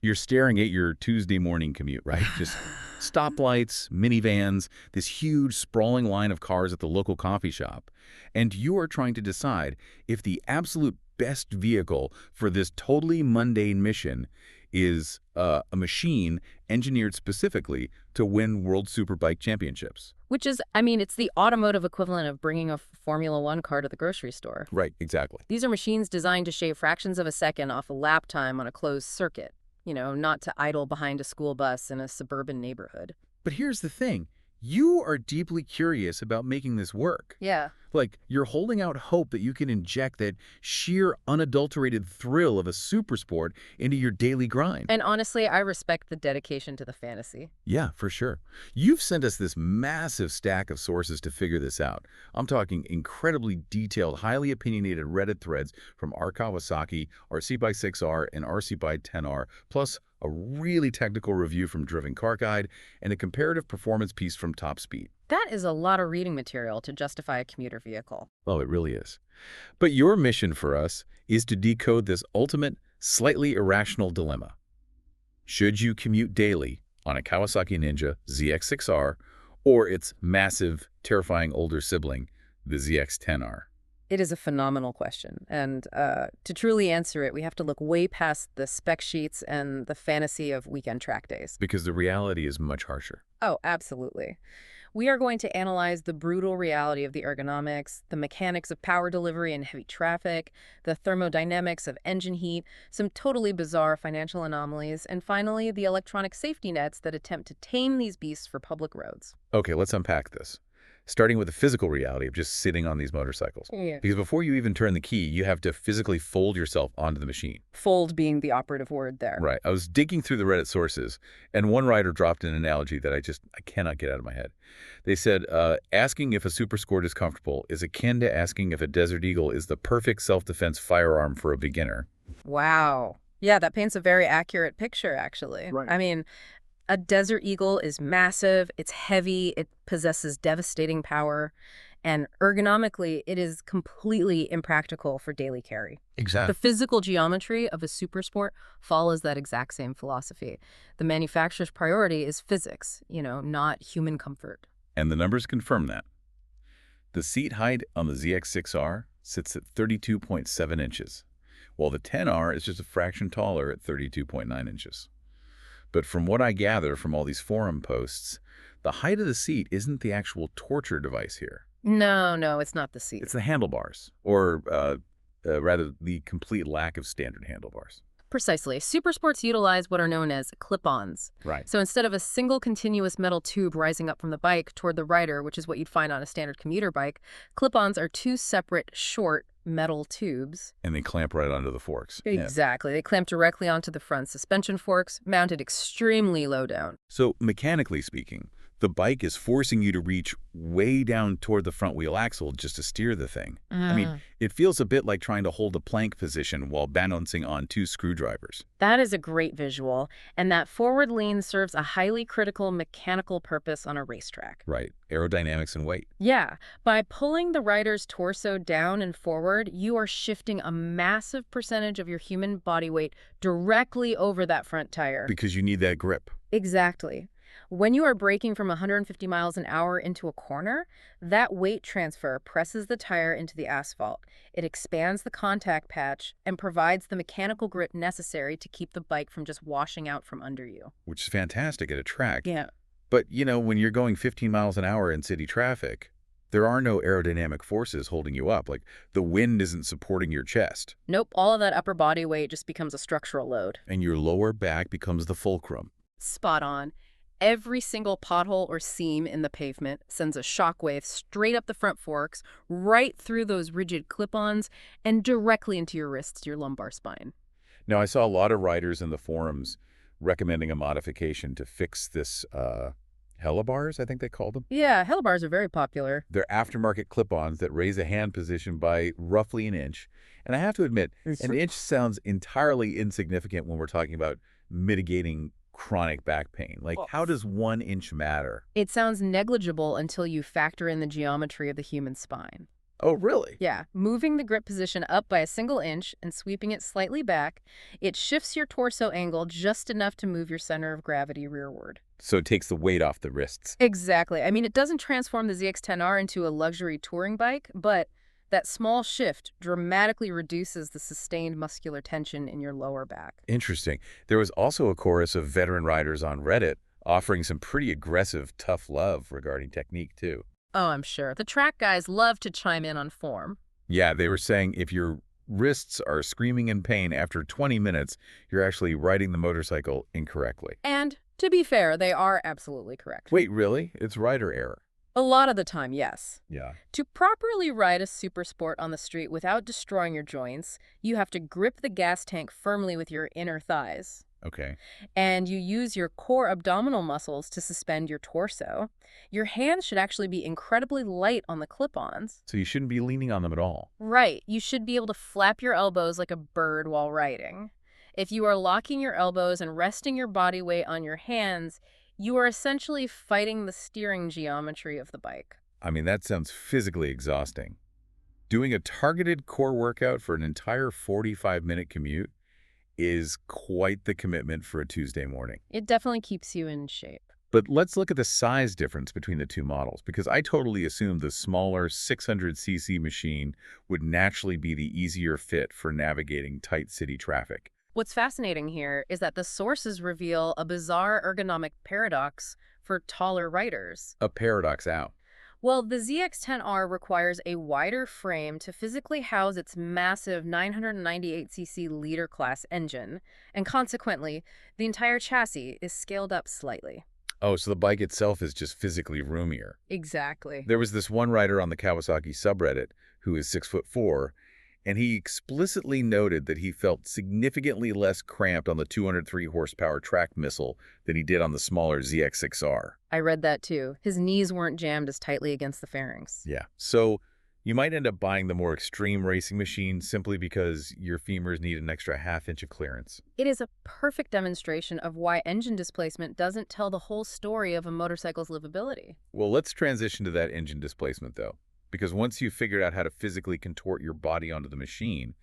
You're staring at your Tuesday morning commute, right? Just stoplights, minivans, this huge sprawling line of cars at the local coffee shop. And you are trying to decide if the absolute best vehicle for this totally mundane mission is a machine engineered specifically to win World Superbike championships. Which is, I mean, it's the automotive equivalent of bringing a Formula One car to the grocery store. Right, exactly. These are machines designed to shave fractions of a second off of lap time on a closed circuit. Not to idle behind a school bus in a suburban neighborhood. But here's the thing. You are deeply curious about making this work. Yeah. Like, you're holding out hope that you can inject that sheer, unadulterated thrill of a supersport into your daily grind. And honestly, I respect the dedication to the fantasy. Yeah, for sure. You've sent us this massive stack of sources to figure this out. I'm talking incredibly detailed, highly opinionated Reddit threads from our Kawasaki, our ZX6R, and our ZX-10R, plus a really technical review from Driven Car Guide, and a comparative performance piece from Top Speed. That is a lot of reading material to justify a commuter vehicle. Oh, it really is. But your mission for us is to decode this ultimate, slightly irrational dilemma. Should you commute daily on a Kawasaki Ninja ZX6R or its massive, terrifying older sibling, the ZX-10R? It is a phenomenal question. And to truly answer it, we have to look way past the spec sheets and the fantasy of weekend track days. Because the reality is much harsher. Oh, absolutely. We are going to analyze the brutal reality of the ergonomics, the mechanics of power delivery in heavy traffic, the thermodynamics of engine heat, some totally bizarre financial anomalies, and finally, the electronic safety nets that attempt to tame these beasts for public roads. Okay, let's unpack this. Starting with the physical reality of just sitting on these motorcycles. Yeah. Because before you even turn the key, you have to physically fold yourself onto the machine. Fold being the operative word there. Right. I was digging through the Reddit sources, and one writer dropped an analogy that I cannot get out of my head. They said, asking if a Super Sport is comfortable is akin to asking if a Desert Eagle is the perfect self-defense firearm for a beginner. Wow. Yeah, that paints a very accurate picture, actually. Right. I mean, a Desert Eagle is massive, it's heavy, it possesses devastating power, and ergonomically, it is completely impractical for daily carry. Exactly. The physical geometry of a supersport follows that exact same philosophy. The manufacturer's priority is physics, not human comfort. And the numbers confirm that. The seat height on the ZX6R sits at 32.7 inches, while the 10R is just a fraction taller at 32.9 inches. But from what I gather from all these forum posts, the height of the seat isn't the actual torture device here. No, it's not the seat. It's the handlebars, or rather the complete lack of standard handlebars. Precisely. Supersports utilize what are known as clip-ons. Right. So instead of a single continuous metal tube rising up from the bike toward the rider, which is what you'd find on a standard commuter bike, clip-ons are two separate, short metal tubes. And they clamp right onto the forks. Exactly. They clamp directly onto the front suspension forks, mounted extremely low down. So mechanically speaking, the bike is forcing you to reach way down toward the front wheel axle just to steer the thing. I mean, it feels a bit like trying to hold a plank position while balancing on two screwdrivers. That is a great visual, and that forward lean serves a highly critical mechanical purpose on a racetrack. Right. Aerodynamics and weight. Yeah. By pulling the rider's torso down and forward, you are shifting a massive percentage of your human body weight directly over that front tire. Because you need that grip. Exactly. When you are braking from 150 miles an hour into a corner, that weight transfer presses the tire into the asphalt. It expands the contact patch and provides the mechanical grip necessary to keep the bike from just washing out from under you. Which is fantastic at a track. Yeah. But, when you're going 15 miles an hour in city traffic, there are no aerodynamic forces holding you up. Like, the wind isn't supporting your chest. Nope, all of that upper body weight just becomes a structural load. And your lower back becomes the fulcrum. Spot on. Every single pothole or seam in the pavement sends a shockwave straight up the front forks, right through those rigid clip-ons, and directly into your wrists, your lumbar spine. Now, I saw a lot of writers in the forums recommending a modification to fix this helibars, I think they call them. Yeah, helibars are very popular. They're aftermarket clip-ons that raise the hand position by roughly an inch. And I have to admit, an inch sounds entirely insignificant when we're talking about mitigating chronic back pain. Like, how does 1 inch matter? It sounds negligible until you factor in the geometry of the human spine. Oh, really? Yeah, moving the grip position up by a single inch and sweeping it slightly back, it shifts your torso angle just enough to move your center of gravity rearward. So it takes the weight off the wrists. Exactly. I mean, it doesn't transform the ZX-10R into a luxury touring bike, but that small shift dramatically reduces the sustained muscular tension in your lower back. Interesting. There was also a chorus of veteran riders on Reddit offering some pretty aggressive, tough love regarding technique, too. Oh, I'm sure. The track guys love to chime in on form. Yeah, they were saying if your wrists are screaming in pain after 20 minutes, you're actually riding the motorcycle incorrectly. And, to be fair, they are absolutely correct. Wait, really? It's rider error. A lot of the time, yes. Yeah. To properly ride a supersport on the street without destroying your joints, you have to grip the gas tank firmly with your inner thighs. Okay. And you use your core abdominal muscles to suspend your torso. Your hands should actually be incredibly light on the clip-ons. So you shouldn't be leaning on them at all. Right, you should be able to flap your elbows like a bird while riding. If you are locking your elbows and resting your body weight on your hands, you are essentially fighting the steering geometry of the bike. I mean, that sounds physically exhausting. Doing a targeted core workout for an entire 45-minute commute is quite the commitment for a Tuesday morning. It definitely keeps you in shape. But let's look at the size difference between the two models, because I totally assumed the smaller 600cc machine would naturally be the easier fit for navigating tight city traffic. What's fascinating here is that the sources reveal a bizarre ergonomic paradox for taller riders. A paradox out. Well, the ZX-10R requires a wider frame to physically house its massive 998cc liter-class engine, and consequently, the entire chassis is scaled up slightly. Oh, so the bike itself is just physically roomier. Exactly. There was this one rider on the Kawasaki subreddit who is 6'4", and he explicitly noted that he felt significantly less cramped on the 203 horsepower track missile than he did on the smaller ZX6R. I read that too. His knees weren't jammed as tightly against the phalanx. Yeah. So you might end up buying the more extreme racing machine simply because your femurs need an extra half-inch of clearance. It is a perfect demonstration of why engine displacement doesn't tell the whole story of a motorcycle's livability. Well, let's transition to that engine displacement, though. Because once you've figured out how to physically contort your body onto the machine,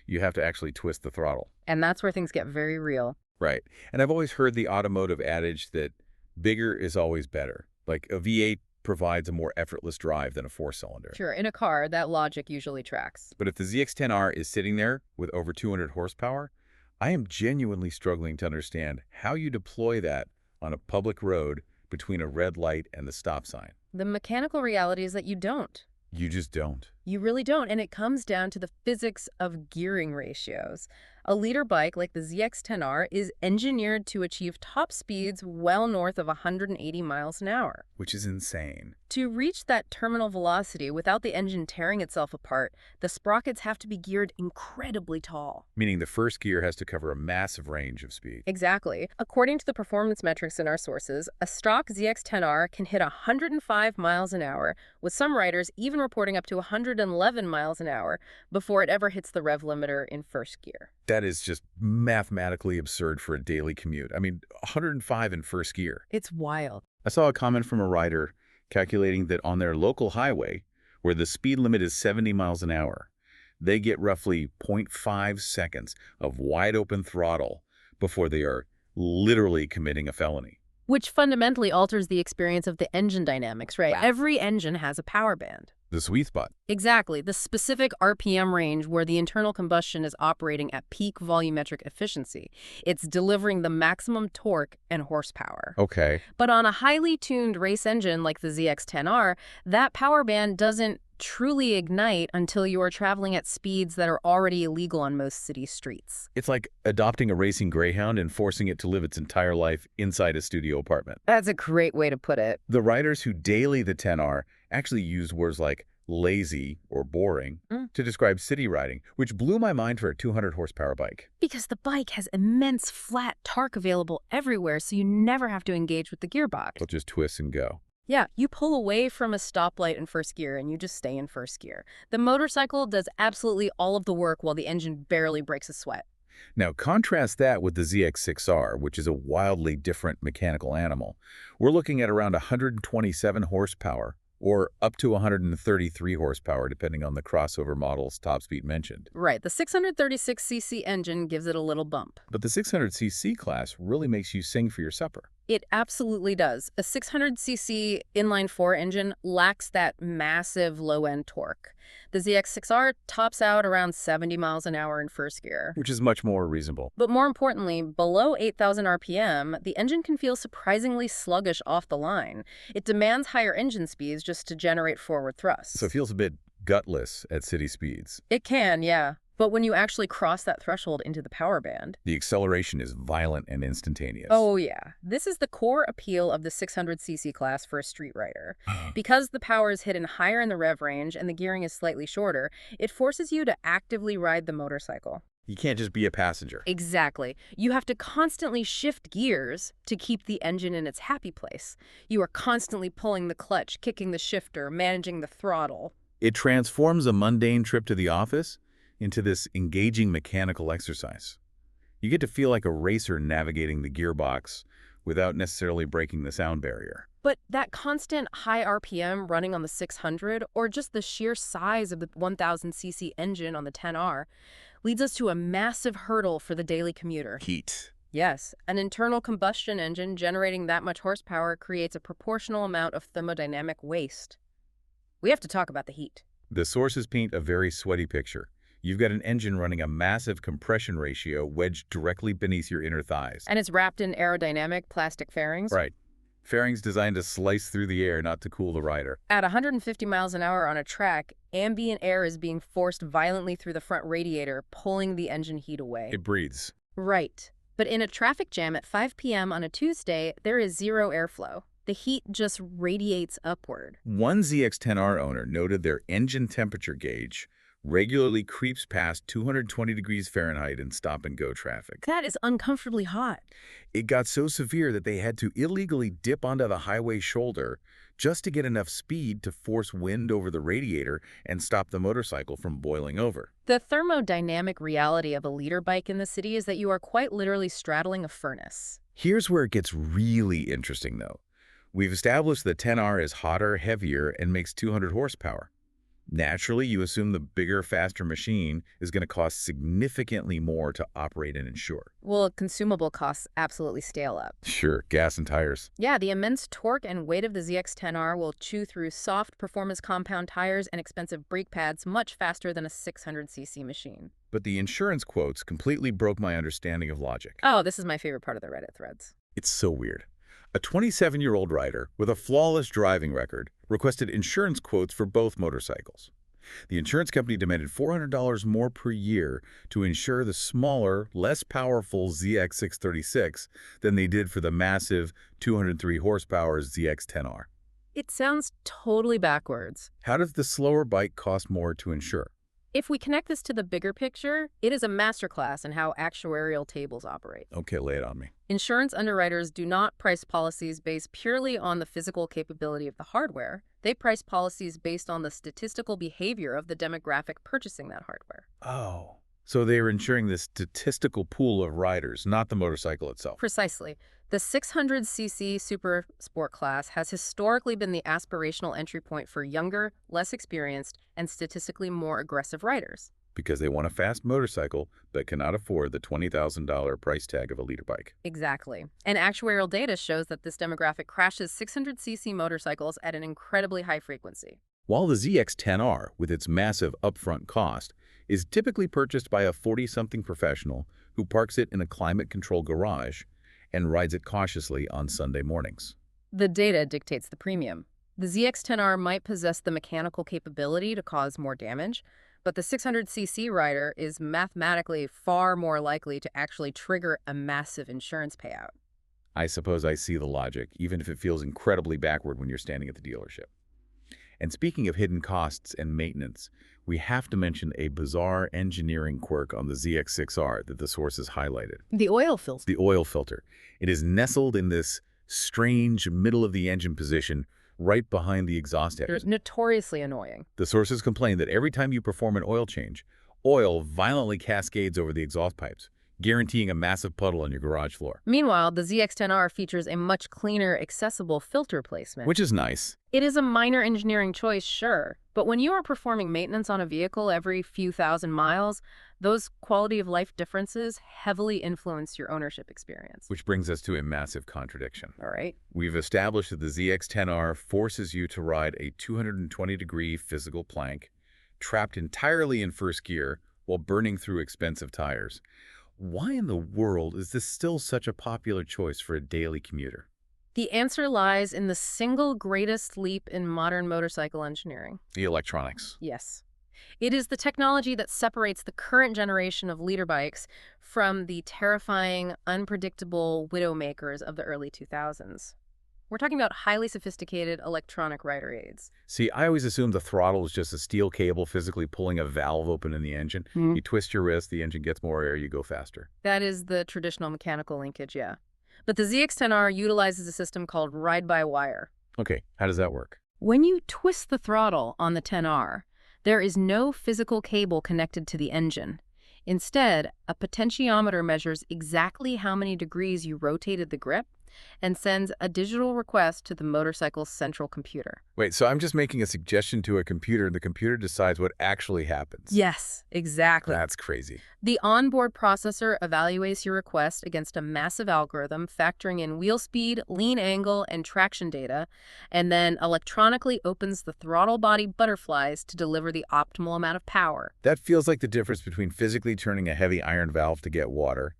you have to actually twist the throttle. And that's where things get very real. Right. And I've always heard the automotive adage that bigger is always better. Like a V8 provides a more effortless drive than a four-cylinder. Sure, in a car, that logic usually tracks. But if the ZX-10R is sitting there with over 200 horsepower, I am genuinely struggling to understand how you deploy that on a public road between a red light and the stop sign. The mechanical reality is that you don't. You just don't. You really don't, and it comes down to the physics of gearing ratios. A liter bike like the ZX-10R is engineered to achieve top speeds well north of 180 miles an hour. Which is insane. To reach that terminal velocity without the engine tearing itself apart, the sprockets have to be geared incredibly tall. Meaning the first gear has to cover a massive range of speed. Exactly. According to the performance metrics in our sources, a stock ZX-10R can hit 105 miles an hour, with some riders even reporting up to 111 miles an hour before it ever hits the rev limiter in first gear. That is just mathematically absurd for a daily commute. I mean, 105 in first gear. It's wild. I saw a comment from a rider calculating that on their local highway, where the speed limit is 70 miles an hour, they get roughly 0.5 seconds of wide-open throttle before they are literally committing a felony. Which fundamentally alters the experience of the engine dynamics, right? Wow. Every engine has a power band. The sweet spot. Exactly, the specific RPM range where the internal combustion is operating at peak volumetric efficiency. It's delivering the maximum torque and horsepower. Okay. But on a highly tuned race engine like the ZX-10R, that power band doesn't truly ignite until you are traveling at speeds that are already illegal on most city streets. It's like adopting a racing greyhound and forcing it to live its entire life inside a studio apartment. That's a great way to put it. The riders who daily the 10R actually used words like lazy or boring to describe city riding, which blew my mind for a 200 horsepower bike. Because the bike has immense flat torque available everywhere, so you never have to engage with the gearbox. It'll just twist and go. Yeah, you pull away from a stoplight in first gear and you just stay in first gear. The motorcycle does absolutely all of the work while the engine barely breaks a sweat. Now, contrast that with the ZX6R, which is a wildly different mechanical animal. We're looking at around 127 horsepower or up to 133 horsepower, depending on the crossover model's top speed mentioned. Right, the 636cc engine gives it a little bump. But the 600cc class really makes you sing for your supper. It absolutely does. A 600cc inline-4 engine lacks that massive low-end torque. The ZX6R tops out around 70 miles an hour in first gear. Which is much more reasonable. But more importantly, below 8,000 RPM, the engine can feel surprisingly sluggish off the line. It demands higher engine speeds just to generate forward thrust. So it feels a bit gutless at city speeds. It can, yeah. But when you actually cross that threshold into the power band, The acceleration is violent and instantaneous. oh yeah, this is the core appeal of the 600cc class for a street rider. Because the power is hidden higher in the rev range and the gearing is slightly shorter, it forces you to actively ride the motorcycle. You can't just be a passenger. Exactly. You have to constantly shift gears to keep the engine in its happy place. You are constantly pulling the clutch, kicking the shifter, managing the throttle. It transforms a mundane trip to the office into this engaging mechanical exercise. You get to feel like a racer navigating the gearbox without necessarily breaking the sound barrier. But that constant high RPM running on the 600, or just the sheer size of the 1000cc engine on the 10R, leads us to a massive hurdle for the daily commuter. Heat. Yes, an internal combustion engine generating that much horsepower creates a proportional amount of thermodynamic waste. We have to talk about the heat. The sources paint a very sweaty picture. You've got an engine running a massive compression ratio wedged directly beneath your inner thighs. And it's wrapped in aerodynamic plastic fairings. Right. Fairings designed to slice through the air, not to cool the rider. At 150 miles an hour on a track, ambient air is being forced violently through the front radiator, pulling the engine heat away. It breathes. Right. But in a traffic jam at 5 p.m. on a Tuesday, there is zero airflow. The heat just radiates upward. One ZX-10R owner noted their engine temperature gauge regularly creeps past 220 degrees Fahrenheit in stop-and-go traffic. That is uncomfortably hot. It got so severe that they had to illegally dip onto the highway shoulder just to get enough speed to force wind over the radiator and stop the motorcycle from boiling over. The thermodynamic reality of a liter bike in the city is that you are quite literally straddling a furnace. Here's where it gets really interesting, though. We've established the 10R is hotter, heavier, and makes 200 horsepower. Naturally, you assume the bigger, faster machine is going to cost significantly more to operate and insure. Well, consumable costs absolutely scale up. Sure, gas and tires. Yeah, the immense torque and weight of the ZX-10R will chew through soft performance compound tires and expensive brake pads much faster than a 600cc machine. But the insurance quotes completely broke my understanding of logic. Oh, this is my favorite part of the Reddit threads. It's so weird. A 27-year-old rider with a flawless driving record requested insurance quotes for both motorcycles. The insurance company demanded $400 more per year to insure the smaller, less powerful ZX636 than they did for the massive 203 horsepower ZX-10R. It sounds totally backwards. How does the slower bike cost more to insure? If we connect this to the bigger picture, it is a masterclass in how actuarial tables operate. Okay, lay it on me. Insurance underwriters do not price policies based purely on the physical capability of the hardware. They price policies based on the statistical behavior of the demographic purchasing that hardware. Oh. So they are insuring this statistical pool of riders, not the motorcycle itself. Precisely. The 600cc super sport class has historically been the aspirational entry point for younger, less experienced, and statistically more aggressive riders. Because they want a fast motorcycle but cannot afford the $20,000 price tag of a liter bike. Exactly. And actuarial data shows that this demographic crashes 600cc motorcycles at an incredibly high frequency. While the ZX-10R, with its massive upfront cost, is typically purchased by a 40-something professional who parks it in a climate-controlled garage and rides it cautiously on Sunday mornings. The data dictates the premium. The ZX-10R might possess the mechanical capability to cause more damage, but the 600cc rider is mathematically far more likely to actually trigger a massive insurance payout. I suppose I see the logic, even if it feels incredibly backward when you're standing at the dealership. And speaking of hidden costs and maintenance, we have to mention a bizarre engineering quirk on the ZX6R that the sources highlighted. The oil filter. The oil filter. It is nestled in this strange middle-of-the-engine position right behind the exhaust head. Notoriously annoying. The sources complain that every time you perform an oil change, oil violently cascades over the exhaust pipes. guaranteeing a massive puddle on your garage floor. Meanwhile, the ZX-10R features a much cleaner, accessible filter placement. Which is nice. It is a minor engineering choice, sure, but when you are performing maintenance on a vehicle every few thousand miles, those quality of life differences heavily influence your ownership experience. Which brings us to a massive contradiction. All right. We've established that the ZX-10R forces you to ride a 220-degree physical plank, trapped entirely in first gear while burning through expensive tires. Why in the world is this still such a popular choice for a daily commuter? The answer lies in the single greatest leap in modern motorcycle engineering. The electronics. Yes. It is the technology that separates the current generation of leader bikes from the terrifying, unpredictable widowmakers of the early 2000s. We're talking about highly sophisticated electronic rider aids. See, I always assumed the throttle was just a steel cable physically pulling a valve open in the engine. You twist your wrist, the engine gets more air, you go faster. That is the traditional mechanical linkage, yeah. But the ZX-10R utilizes a system called ride-by-wire. Okay, how does that work? When you twist the throttle on the 10R, there is no physical cable connected to the engine. Instead, a potentiometer measures exactly how many degrees you rotated the grip and sends a digital request to the motorcycle's central computer. Wait, so I'm just making a suggestion to a computer, and the computer decides what actually happens? Yes, exactly. That's crazy. The onboard processor evaluates your request against a massive algorithm factoring in wheel speed, lean angle, and traction data, and then electronically opens the throttle body butterflies to deliver the optimal amount of power. That feels like the difference between physically turning a heavy iron valve to get water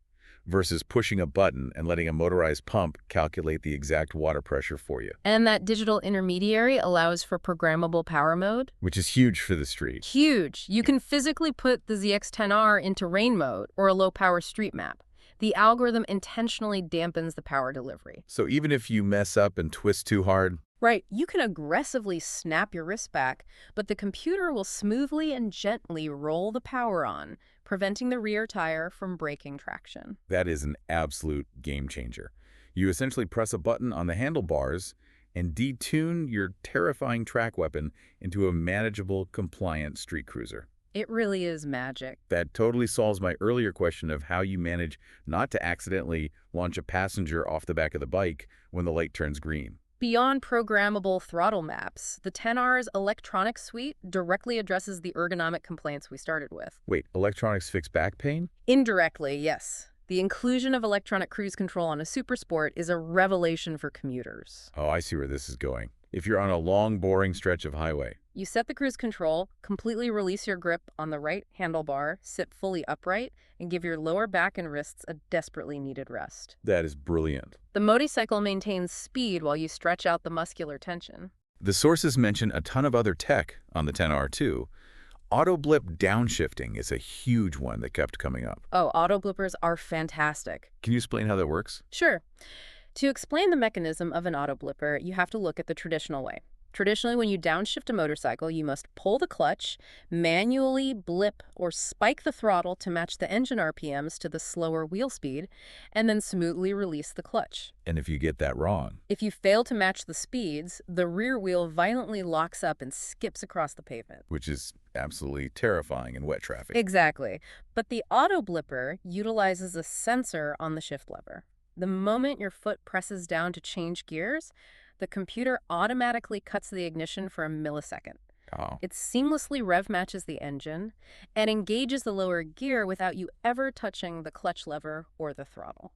versus pushing a button and letting a motorized pump calculate the exact water pressure for you. And that digital intermediary allows for programmable power mode. Which is huge for the street. Huge. You can physically put the ZX-10R into rain mode or a low-power street map. The algorithm intentionally dampens the power delivery. So even if you mess up and twist too hard... Right, you can aggressively snap your wrist back, but the computer will smoothly and gently roll the power on, preventing the rear tire from breaking traction. That is an absolute game changer. You essentially press a button on the handlebars and detune your terrifying track weapon into a manageable, compliant street cruiser. It really is magic. That totally solves my earlier question of how you manage not to accidentally launch a passenger off the back of the bike when the light turns green. Beyond programmable throttle maps, the 10R's electronic suite directly addresses the ergonomic complaints we started with. Wait, electronics fix back pain? Indirectly, yes. The inclusion of electronic cruise control on a Supersport is a revelation for commuters. Oh, I see where this is going. If you're on a long, boring stretch of highway, you set the cruise control, completely release your grip on the right handlebar, sit fully upright, and give your lower back and wrists a desperately needed rest. that is brilliant. The motorcycle maintains speed while you stretch out the muscular tension. The sources mention a ton of other tech on the 10R too. Auto blip downshifting is a huge one that kept coming up. Oh, auto blippers are fantastic. Can you explain how that works? Sure. To explain the mechanism of an auto blipper, you have to look at the traditional way. Traditionally, when you downshift a motorcycle, you must pull the clutch, manually blip or spike the throttle to match the engine RPMs to the slower wheel speed, and then smoothly release the clutch. And if you get that wrong, If you fail to match the speeds, the rear wheel violently locks up and skips across the pavement. which is absolutely terrifying in wet traffic. Exactly. But the auto blipper utilizes a sensor on the shift lever. The moment your foot presses down to change gears, the computer automatically cuts the ignition for a millisecond. Oh, It seamlessly rev matches the engine and engages the lower gear without you ever touching the clutch lever or the throttle.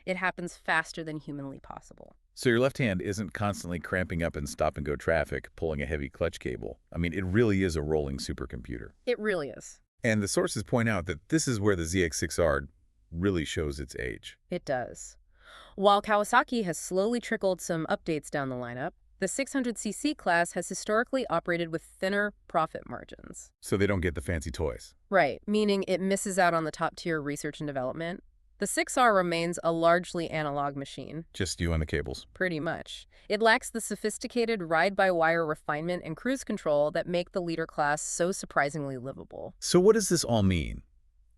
It happens faster than humanly possible. so your left hand isn't constantly cramping up in stop-and-go traffic, pulling a heavy clutch cable. I mean, it really is a rolling supercomputer. It really is. And the sources point out that this is where the ZX6R really shows its age. It does. While Kawasaki has slowly trickled some updates down the lineup, the 600cc class has historically operated with thinner profit margins. So they don't get the fancy toys. Right, meaning it misses out on the top-tier research and development. The 6R remains a largely analog machine. Just you and the cables. Pretty much. It lacks the sophisticated ride-by-wire refinement and cruise control that make the leader class so surprisingly livable. So what does this all mean?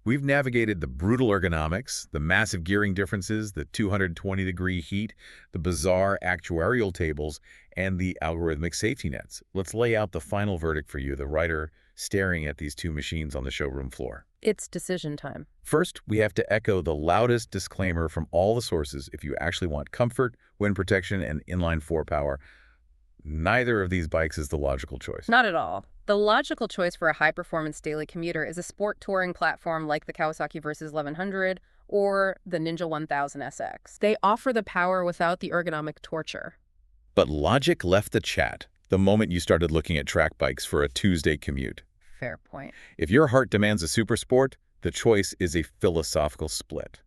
We've navigated the brutal ergonomics, the massive gearing differences, the 220-degree heat, the bizarre actuarial tables, and the algorithmic safety nets. Let's lay out the final verdict for you, the rider staring at these two machines on the showroom floor. It's decision time. First, we have to echo the loudest disclaimer from all the sources. If you actually want comfort, wind protection, and inline-4 power, neither of these bikes is the logical choice. Not at all. The logical choice for a high-performance daily commuter is a sport touring platform like the Kawasaki Versys 1100 or the Ninja 1000 SX. They offer the power without the ergonomic torture. But logic left the chat the moment you started looking at track bikes for a Tuesday commute. Fair point. If your heart demands a super sport, the choice is a philosophical split.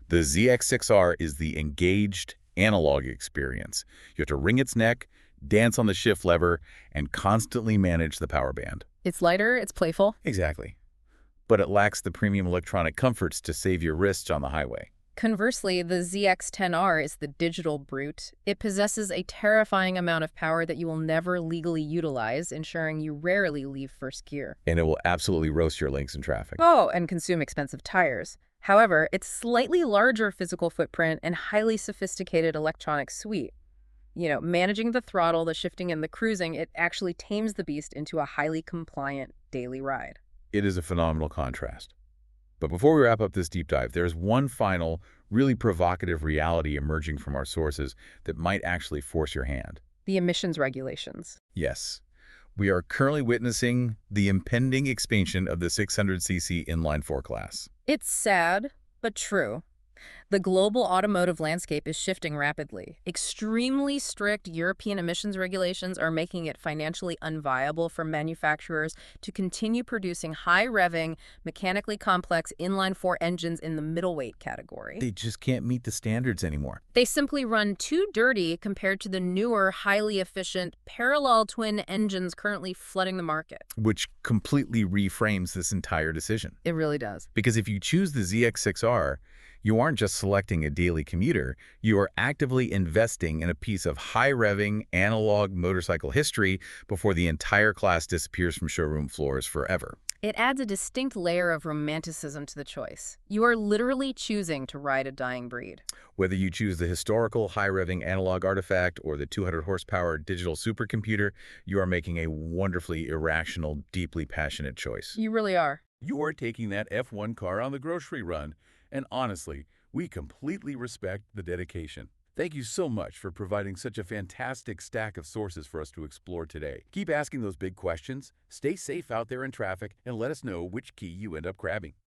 The ZX6R is the engaged, analog experience. You have to wring its neck, dance on the shift lever, and constantly manage the power band. It's lighter, it's playful. Exactly. But it lacks the premium electronic comforts to save your wrists on the highway. Conversely, the ZX-10R is the digital brute. It possesses a terrifying amount of power that you will never legally utilize, ensuring you rarely leave first gear. And it will absolutely roast your links in traffic. Oh, and consume expensive tires. However, its slightly larger physical footprint and highly sophisticated electronic suite. Managing the throttle, the shifting, and the cruising, it actually tames the beast into a highly compliant daily ride. It is a phenomenal contrast. But before we wrap up this deep dive, there's one final, really provocative reality emerging from our sources that might actually force your hand. The emissions regulations. Yes. We are currently witnessing the impending expansion of the 600cc inline-4 class. It's sad, but true. The global automotive landscape is shifting rapidly. Extremely strict European emissions regulations are making it financially unviable for manufacturers to continue producing high-revving, mechanically complex inline-4 engines in the middleweight category. They just can't meet the standards anymore. They simply run too dirty compared to the newer, highly efficient, parallel twin engines currently flooding the market. Which completely reframes this entire decision. It really does. Because if you choose the ZX6R, you aren't just selecting a daily commuter, you are actively investing in a piece of high-revving, analog motorcycle history before the entire class disappears from showroom floors forever. It adds a distinct layer of romanticism to the choice. You are literally choosing to ride a dying breed. Whether you choose the historical high-revving analog artifact or the 200-horsepower digital supercomputer, you are making a wonderfully irrational, deeply passionate choice. You really are. You are taking that F1 car on the grocery run. And honestly, we completely respect the dedication. Thank you so much for providing such a fantastic stack of sources for us to explore today. Keep asking those big questions, stay safe out there in traffic, and let us know which key you end up grabbing.